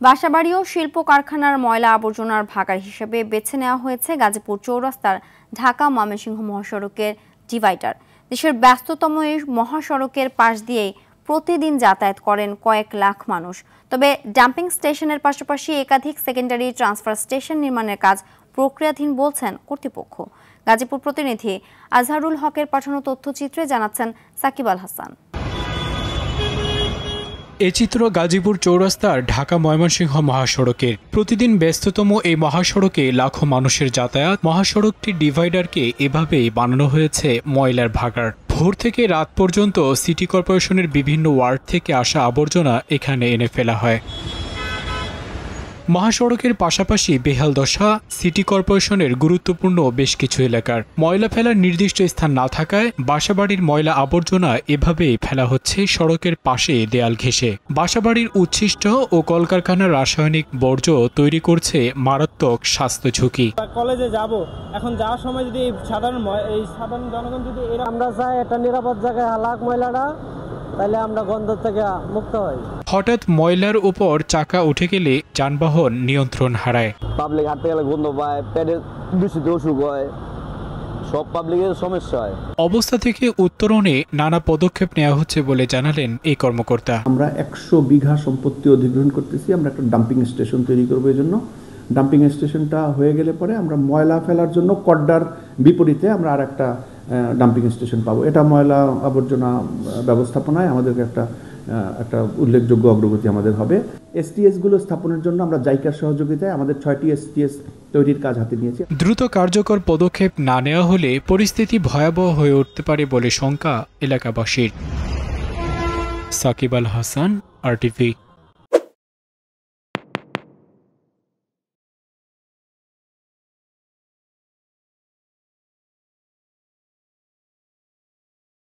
বাসাবাড়ি ও শিল্প কারখানার ময়লা আবর্জনার ভাগাড় হিসেবে বেছে নেওয়া হয়েছে গাজীপুর চৌরাস্তার ঢাকা ময়মনসিংহ মহাসড়কের ডিভাইডার। দেশের ব্যস্ততম এই মহাসড়কের পাশ দিয়ে প্রতিদিন যাতায়াত করেন কয়েক লাখ মানুষ। তবে ডাম্পিং স্টেশনের পাশাপাশি একাধিক সেকেন্ডারি ট্রান্সফার স্টেশন নির্মাণের কাজ প্রক্রিয়াধীন বলছেন কর্তৃপক্ষ। গাজীপুর প্রতিনিধি আজহারুল হকের পাঠানো তথ্যচিত্রে জানাচ্ছেন সাকিব আল হাসান। এ চিত্র গাজীপুর চৌরাস্তার ঢাকা ময়মনসিংহ মহাসড়কের। প্রতিদিন ব্যস্ততম এই মহাসড়কে লাখো মানুষের যাতায়াত। মহাসড়কটির ডিভাইডারকে এভাবেই বানানো হয়েছে ময়লার ভাগাড়। ভোর থেকে রাত পর্যন্ত সিটি কর্পোরেশনের বিভিন্ন ওয়ার্ড থেকে আসা আবর্জনা এখানে এনে ফেলা হয়। মহাসড়কের পাশাপাশি বেহাল দশা সিটি কর্পোরেশনের গুরুত্বপূর্ণ বেশ কিছু এলাকার। ময়লা ফেলার নির্দিষ্ট স্থান না থাকায় বাসাবাড়ির ময়লা আবর্জনা এভাবেই ফেলা হচ্ছে সড়কের পাশে দেয়াল ঘেঁষে। বাসাবাড়ির উচ্ছিষ্ট ও কলকারখানার রাসায়নিক বর্জ্য তৈরি করছে মারাত্মক স্বাস্থ্য ঝুঁকি। কলেজে যাব, এখন যাওয়ার সময় যদি সাধারণ জনগণ যদি আমরা চাই একটা নিরাপদ জায়গায় হালাক ময়লাটা, তাহলে আমরা গন্ধ থেকে মুক্ত হই। হঠাৎ ময়লার উপর চাকা উঠে গেলে যানবাহন নিয়ন্ত্রণ হারায়। পাবলিক হাঁটতে গেলে গন্ধ পায়, পেটের দূষিত অসুখ হয়, সব পাবলিকের সমস্যা হয়। অবস্থা থেকে উত্তরণে নানা পদক্ষেপ নেওয়া হচ্ছে বলে জানালেন এই কর্মকর্তা। আমরা 100 বিঘা সম্পত্তি অধিগ্রহণ করতেছি। আমরা একটা ডাম্পিং স্টেশন তৈরি করবো। এই জন্য ডাম্পিং স্টেশনটা হয়ে গেলে পরে আমরা ময়লা ফেলার জন্য কড্ডার বিপরীতে আমরা আর একটা ডাম্পিং স্টেশন পাবো। এটা ময়লা আবর্জনা ব্যবস্থাপনায় আমাদেরকে একটা উল্লেখযোগ্য অগ্রগতি আমাদের হবে। এসটিএস গুলো স্থাপনের জন্য আমরা জাইকার সহযোগিতায় আমাদের 6টি এসটিএস তৈরির কাজ হাতে নিয়েছি। দ্রুত কার্যকর পদক্ষেপ না নেওয়া হলে পরিস্থিতি ভয়াবহ হয়ে উঠতে পারে বলে শঙ্কা এলাকাবাসীর। সাকিব আল হাসান, RTV।